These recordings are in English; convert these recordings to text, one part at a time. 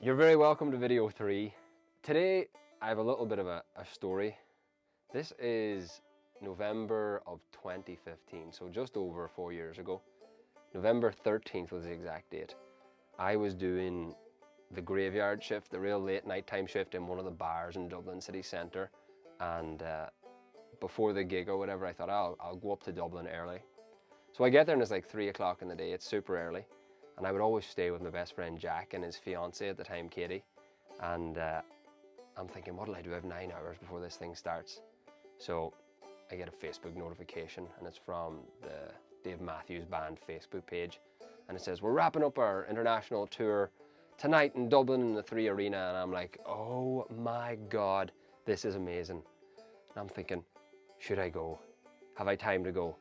You're very welcome to video 3. Today I have a little bit of a story. This is November of 2015, so just over 4 years ago. November 13th was the exact date. I was doing the graveyard shift, the real late nighttime shift in one of the bars in Dublin city centre, and before the gig or whatever I thought I'll go up to Dublin early. So I get there and it's like 3 o'clock in the day, it's super early. And I would always stay with my best friend Jack and his fiancée at the time, Katie. And I'm thinking, what'll I do? I have 9 hours before this thing starts. So I get a Facebook notification and it's from the Dave Matthews Band Facebook page. And it says, we're wrapping up our international tour tonight in Dublin in the 3 Arena. And I'm like, oh my God, this is amazing. And I'm thinking, should I go? Have I time to go?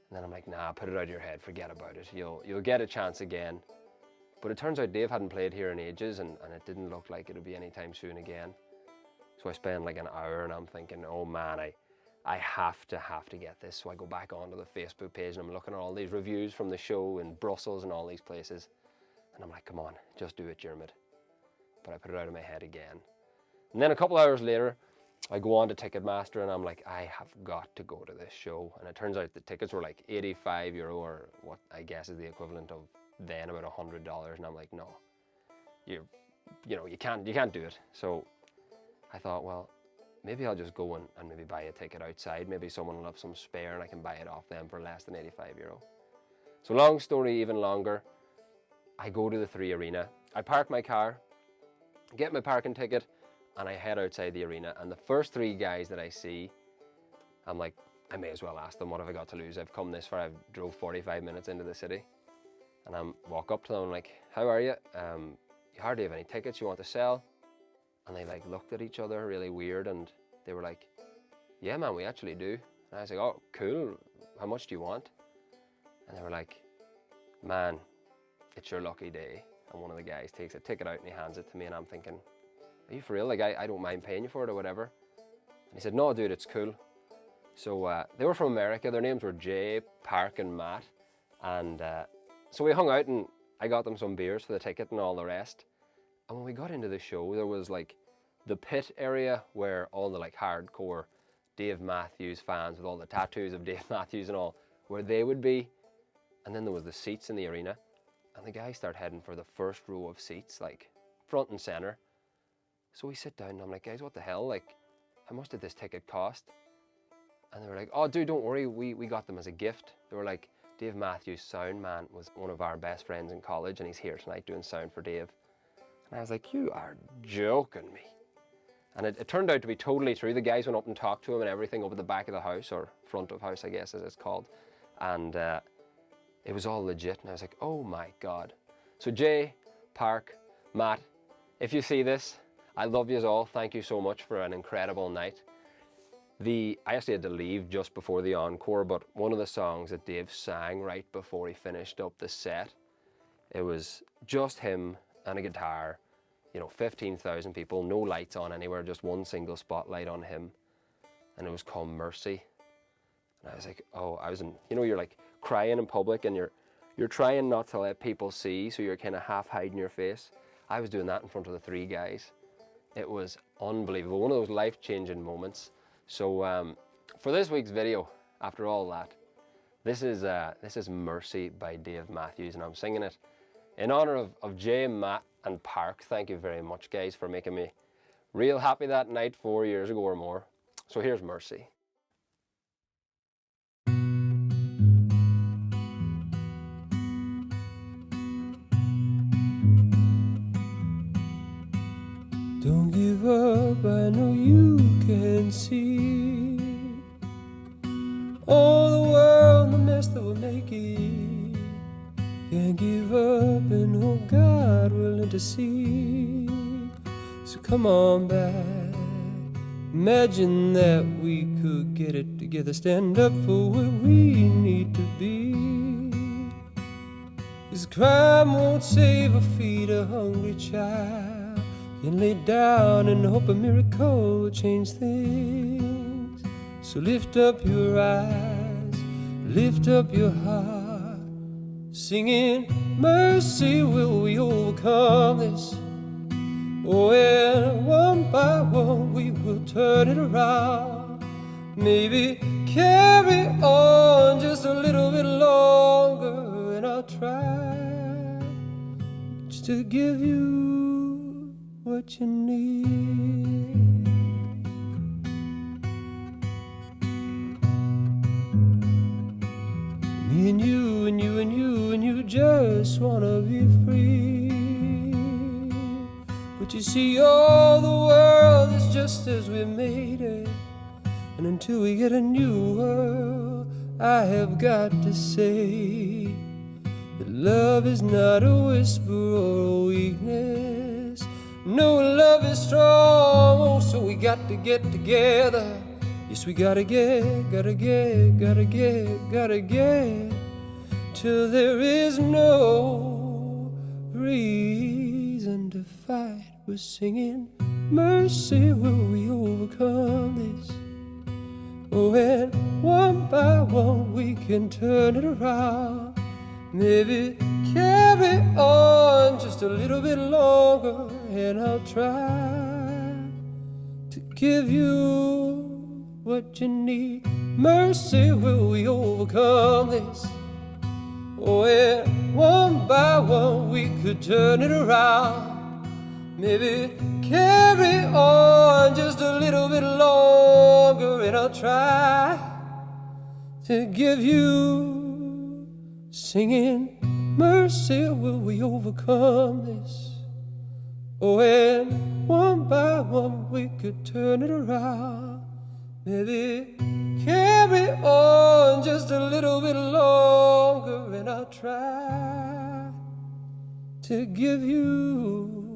And then I'm like, nah, put it out of your head, forget about it. You'll get a chance again. But it turns out Dave hadn't played here in ages and it didn't look like it would be anytime soon again. So I spend like an hour and I'm thinking, oh man, I have to get this. So I go back onto the Facebook page and I'm looking at all these reviews from the show in Brussels and all these places. And I'm like, come on, just do it, Diarmaid. But I put it out of my head again. And then a couple hours later, I go on to Ticketmaster and I'm like, I have got to go to this show. And it turns out the tickets were like €85 or what I guess is the equivalent of then about $100. And I'm like, no, you can't do it. So I thought, well, maybe I'll just go and maybe buy a ticket outside. Maybe someone will have some spare and I can buy it off them for less than €85. So long story, even longer, I go to the 3 Arena. I park my car, get my parking ticket, and I head outside the arena, and the first 3 guys that I see, I'm like, I may as well ask them, what have I got to lose? I've come this far, I've drove 45 minutes into the city. And I walk up to them, I'm like, how are you? You hardly have any tickets you want to sell? And they like looked at each other really weird, and they were like, yeah man, we actually do. And I was like, oh, cool, how much do you want? And they were like, man, it's your lucky day. And one of the guys takes a ticket out and he hands it to me, and I'm thinking, are you for real? Like, I don't mind paying you for it or whatever. And he said, no, dude, it's cool. So they were from America. Their names were Jay, Park, and Matt. And so we hung out and I got them some beers for the ticket and all the rest. And when we got into the show, there was like the pit area where all the like hardcore Dave Matthews fans with all the tattoos of Dave Matthews and all, where they would be. And then there was the seats in the arena. And the guys start heading for the first row of seats, like front and center. So we sit down and I'm like, guys, what the hell? Like, how much did this ticket cost? And they were like, oh, dude, don't worry. We got them as a gift. They were like, Dave Matthews, sound man, was one of our best friends in college and he's here tonight doing sound for Dave. And I was like, you are joking me. And it turned out to be totally true. The guys went up and talked to him and everything up at the back of the house, or front of house, I guess, as it's called. And it was all legit. And I was like, oh my God. So Jay, Park, Matt, if you see this, I love you all. Thank you so much for an incredible night. I actually had to leave just before the encore, but one of the songs that Dave sang right before he finished up the set, it was just him and a guitar, 15,000 people, no lights on anywhere, just one single spotlight on him. And it was called Mercy. And I was like, oh, you're like crying in public and you're trying not to let people see, so you're kind of half hiding your face. I was doing that in front of the 3 guys. It was unbelievable, one of those life-changing moments. So for this week's video, after all that, this is Mercy by Dave Matthews, and I'm singing it in honor of Jay, Matt, and Park. Thank you very much, guys, for making me real happy that night 4 years ago or more. So here's Mercy. Don't give up, I know you can see all the world, the mess that we're making. Can't give up and hope God will intercede. So come on back, imagine that we could get it together. Stand up for what we need to be. 'Cause crime won't save or feed a hungry child. Can lay down and hope a miracle will change things. So lift up your eyes, lift up your heart, singing, mercy will we overcome this. Oh, and one by one we will turn it around. Maybe carry on just a little bit longer, and I'll try just to give you what you need. Me and you and you and you and you just wanna be free. But you see, all the world is just as we made it, and until we get a new world, I have got to say that love is not a whisper or a weakness. No, love is strong, oh, so we got to get together. Yes, we gotta get till there is no reason to fight. We're singing mercy, will we overcome this? Oh, and one by one we can turn it around. Maybe carry on just a little bit longer, and I'll try to give you what you need. Mercy, will we overcome this? Oh, and one by one we could turn it around. Maybe carry on just a little bit longer, and I'll try to give you, singing mercy, will we overcome this? Oh, and one by one we could turn it around. Maybe carry on just a little bit longer, and I'll try to give you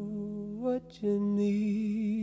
what you need.